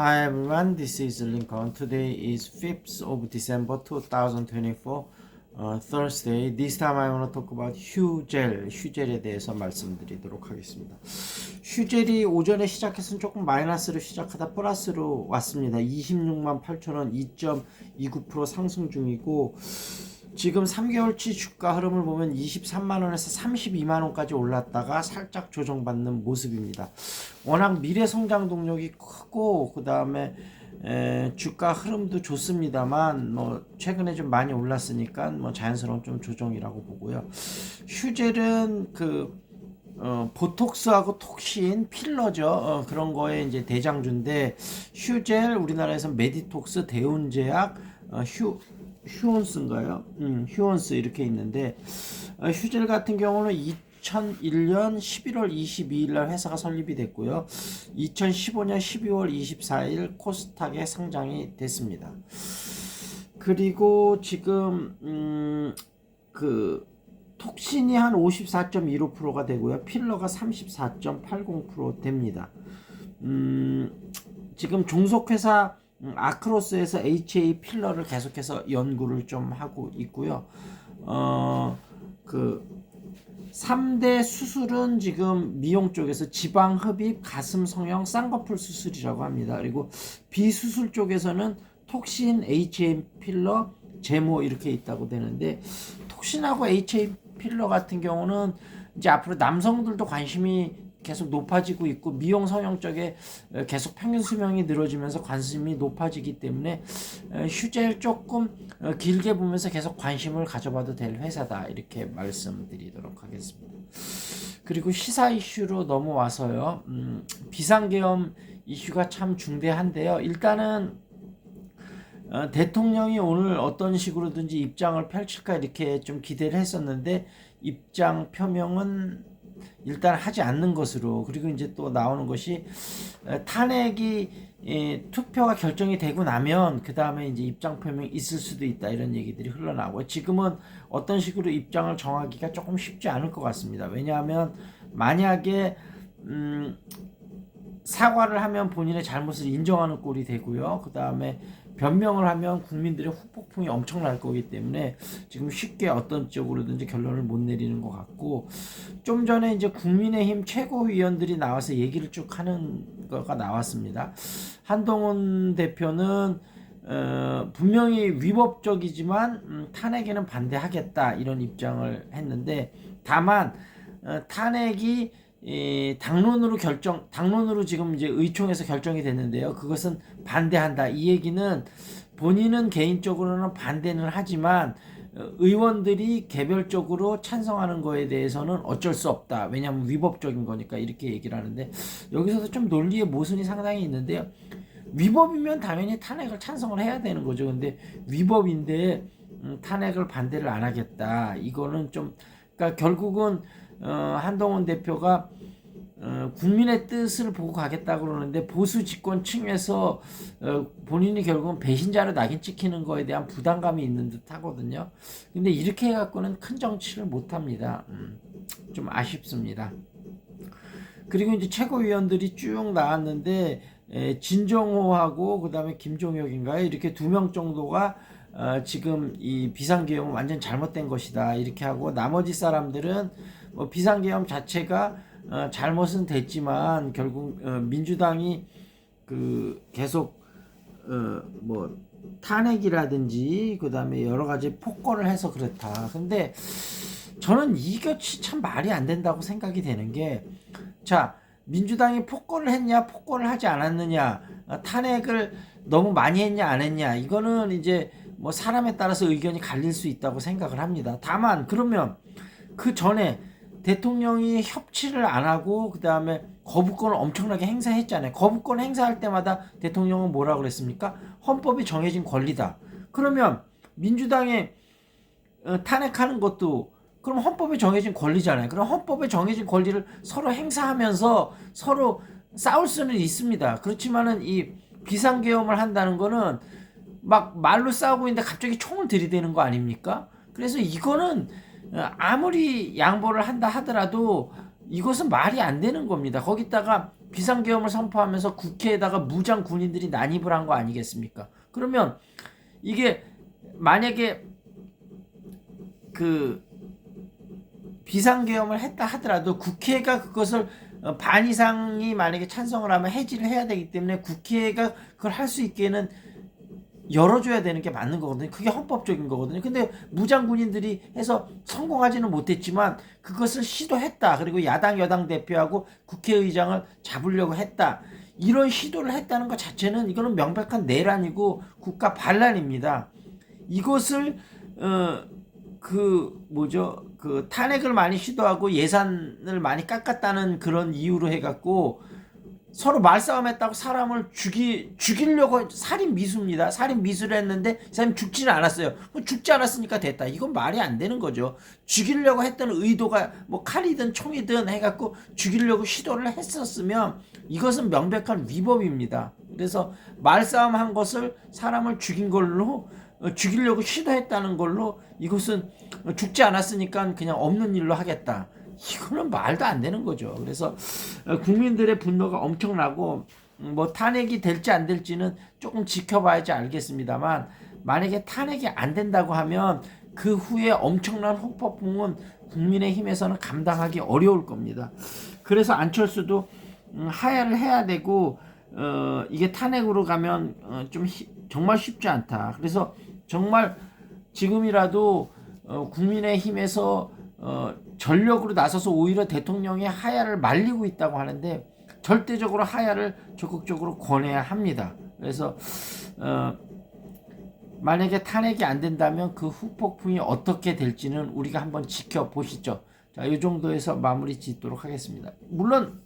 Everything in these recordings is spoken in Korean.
Hi everyone, this is Lincoln. Today is 5th of December 2024, Thursday. This time I want to talk about 휴젤에 대해서 말씀드리도록 하겠습니다. 휴젤이 오전에 시작해서는 조금 마이너스로 시작하다 플러스로 왔습니다. 26만 8천원 2.29% 상승 중이고, 지금 3개월치 주가 흐름을 보면 23만원에서 32만원까지 올랐다가 살짝 조정받는 모습입니다. 워낙 미래 성장 동력이 크고 그 다음에 주가 흐름도 좋습니다만 최근에 좀 많이 올랐으니까 자연스러운 좀 조정이라고 보고요. 휴젤은 보톡스하고 톡신 필러죠. 그런 거에 이제 대장주인데, 휴젤 우리나라에서 메디톡스, 대운제약, 휴온스인가요? 휴온스 이렇게 있는데, 휴젤 같은 경우는 2001년 11월 22일 날 회사가 설립이 됐고요. 2015년 12월 24일 코스닥에 상장이 됐습니다. 그리고 지금 톡신이 한 54.15%가 되고요. 필러가 34.80% 됩니다. 지금 종속회사 아크로스에서 HA 필러를 계속해서 연구를 좀 하고 있고요. 3대 수술은 지금 미용 쪽에서 지방 흡입, 가슴 성형, 쌍꺼풀 수술이라고 합니다. 그리고 비수술 쪽에서는 톡신, HA 필러, 제모 이렇게 있다고 되는데, 톡신하고 HA 필러 같은 경우는 이제 앞으로 남성들도 관심이 계속 높아지고 있고, 미용 성형 쪽에 계속 평균 수명이 늘어지면서 관심이 높아지기 때문에 휴젤 조금 길게 보면서 계속 관심을 가져봐도 될 회사다, 이렇게 말씀드리도록 하겠습니다. 그리고 시사 이슈로 넘어와서요. 비상계엄 이슈가 참 중대한데요. 일단은 대통령이 오늘 어떤 식으로든지 입장을 펼칠까 이렇게 좀 기대를 했었는데, 입장 표명은 일단 하지 않는 것으로, 그리고 이제 또 나오는 것이 탄핵이 투표가 결정이 되고 나면 그 다음에 이제 입장 표명이 있을 수도 있다, 이런 얘기들이 흘러나오고, 지금은 어떤 식으로 입장을 정하기가 조금 쉽지 않을 것 같습니다. 왜냐하면 만약에 사과를 하면 본인의 잘못을 인정하는 꼴이 되고요. 그 다음에 변명을 하면 국민들의 후폭풍이 엄청날 거기 때문에 지금 쉽게 어떤 쪽으로든지 결론을 못 내리는 것 같고, 좀 전에 이제 국민의힘 최고위원들이 나와서 얘기를 쭉 하는 거가 나왔습니다. 한동훈 대표는 분명히 위법적이지만 탄핵에는 반대하겠다, 이런 입장을 했는데, 다만 탄핵이 당론으로 지금 이제 의총에서 결정이 됐는데요. 그것은 반대한다. 이 얘기는 본인은 개인적으로는 반대는 하지만 의원들이 개별적으로 찬성하는 거에 대해서는 어쩔 수 없다. 왜냐하면 위법적인 거니까, 이렇게 얘기를 하는데, 여기서도 좀 논리의 모순이 상당히 있는데요. 위법이면 당연히 탄핵을 찬성을 해야 되는 거죠. 근데 위법인데 탄핵을 반대를 안 하겠다. 이거는 좀, 그러니까 결국은 한동훈 대표가 국민의 뜻을 보고 가겠다고 그러는데, 보수 집권층에서 본인이 결국은 배신자로 낙인 찍히는 거에 대한 부담감이 있는 듯 하거든요. 근데 이렇게 해갖고는 큰 정치를 못 합니다. 좀 아쉽습니다. 그리고 이제 최고위원들이 쭉 나왔는데, 진정호하고 그 다음에 김종혁인가요? 이렇게 2명 정도가 지금 이 비상계엄은 완전 잘못된 것이다, 이렇게 하고, 나머지 사람들은 비상계엄 자체가 잘못은 됐지만 결국 민주당이 계속 탄핵이라든지 그 다음에 여러 가지 폭거를 해서 그렇다. 근데 저는 이것이 참 말이 안 된다고 생각이 되는 게, 자, 민주당이 폭거를 했냐 폭거를 하지 않았느냐, 탄핵을 너무 많이 했냐 안 했냐, 이거는 이제 사람에 따라서 의견이 갈릴 수 있다고 생각을 합니다. 다만 그러면 그 전에 대통령이 협치를 안 하고 그 다음에 거부권을 엄청나게 행사했잖아요. 거부권 행사할 때마다 대통령은 뭐라고 그랬습니까? 헌법이 정해진 권리다. 그러면 민주당에 탄핵하는 것도 그럼 헌법에 정해진 권리잖아요. 그럼 헌법에 정해진 권리를 서로 행사하면서 서로 싸울 수는 있습니다. 그렇지만은 이 비상계엄을 한다는 거는 막 말로 싸우고 있는데 갑자기 총을 들이대는 거 아닙니까? 그래서 이거는 아무리 양보를 한다 하더라도 이것은 말이 안 되는 겁니다. 거기다가 비상계엄을 선포하면서 국회에다가 무장 군인들이 난입을 한 거 아니겠습니까? 그러면 이게 만약에 그 비상계엄을 했다 하더라도 국회가 그것을 반 이상이 만약에 찬성을 하면 해지를 해야 되기 때문에 국회가 그걸 할 수 있게는 열어줘야 되는 게 맞는 거거든요. 그게 헌법적인 거거든요. 근데 무장군인들이 해서 성공하지는 못했지만 그것을 시도했다. 그리고 야당 여당 대표하고 국회의장을 잡으려고 했다. 이런 시도를 했다는 것 자체는 이거는 명백한 내란이고 국가 반란입니다. 이것을 그 탄핵을 많이 시도하고 예산을 많이 깎았다는 그런 이유로 해갖고 서로 말싸움했다고 사람을 죽이려고 살인 미수입니다. 살인 미수를 했는데 이 사람이 죽지는 않았어요. 죽지 않았으니까 됐다. 이건 말이 안 되는 거죠. 죽이려고 했던 의도가 뭐 칼이든 총이든 해갖고 죽이려고 시도를 했었으면 이것은 명백한 위법입니다. 그래서 말싸움한 것을 사람을 죽인 걸로 죽이려고 시도했다는 걸로 이것은 죽지 않았으니까 그냥 없는 일로 하겠다. 이거는 말도 안 되는 거죠. 그래서 국민들의 분노가 엄청나고 뭐 탄핵이 될지 안 될지는 조금 지켜봐야지 알겠습니다만 만약에 탄핵이 안 된다고 하면 그 후에 엄청난 후폭풍은 국민의힘에서는 감당하기 어려울 겁니다. 그래서 안철수도 하야를 해야 되고 이게 탄핵으로 가면 좀 정말 쉽지 않다. 그래서 정말 지금이라도 국민의힘에서 전력으로 나서서 오히려 대통령의 하야를 말리고 있다고 하는데 절대적으로 하야를 적극적으로 권해야 합니다. 그래서 만약에 탄핵이 안 된다면 그 후폭풍이 어떻게 될지는 우리가 한번 지켜보시죠. 자, 이 정도에서 마무리 짓도록 하겠습니다. 물론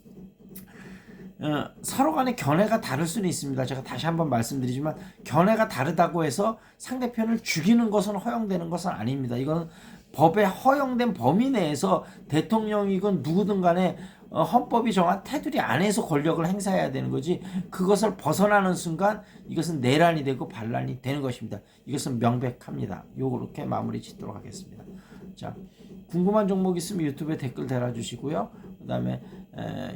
서로 간의 견해가 다를 수는 있습니다. 제가 다시 한번 말씀드리지만 견해가 다르다고 해서 상대편을 죽이는 것은 허용되는 것은 아닙니다. 이건 법에 허용된 범위 내에서 대통령이건 누구든 간에 헌법이 정한 테두리 안에서 권력을 행사해야 되는 거지 그것을 벗어나는 순간 이것은 내란이 되고 반란이 되는 것입니다. 이것은 명백합니다. 요렇게 마무리 짓도록 하겠습니다. 자, 궁금한 종목 있으면 유튜브에 댓글 달아주시고요. 그 다음에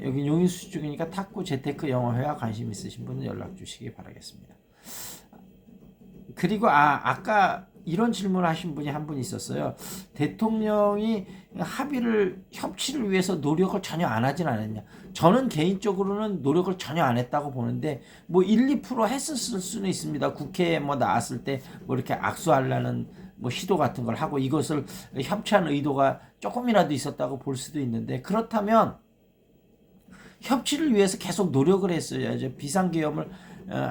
여기 용인수시 쪽이니까 탁구 재테크 영어회화 관심 있으신 분은 연락 주시기 바라겠습니다. 그리고 아까 이런 질문을 하신 분이 한 분 있었어요. 대통령이 협치를 위해서 노력을 전혀 안 하진 않았냐. 저는 개인적으로는 노력을 전혀 안 했다고 보는데 뭐 1, 2% 했었을 수는 있습니다. 국회에 뭐 나왔을 때 뭐 이렇게 악수하려는 뭐 시도 같은 걸 하고 이것을 협치하는 의도가 조금이라도 있었다고 볼 수도 있는데 그렇다면 협치를 위해서 계속 노력을 했어야죠. 비상계엄을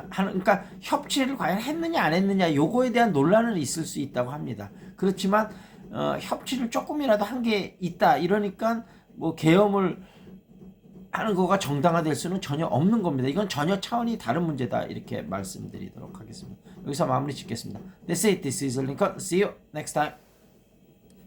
그러니까 협치를 과연 했느냐 안 했느냐 요거에 대한 논란은 있을 수 있다고 합니다. 그렇지만 협치를 조금이라도 한 게 있다 이러니까 뭐 계엄을 하는 거가 정당화될 수는 전혀 없는 겁니다. 이건 전혀 차원이 다른 문제다 이렇게 말씀드리도록 하겠습니다. 여기서 마무리 짓겠습니다. That's it. This is Lincoln. See you next time.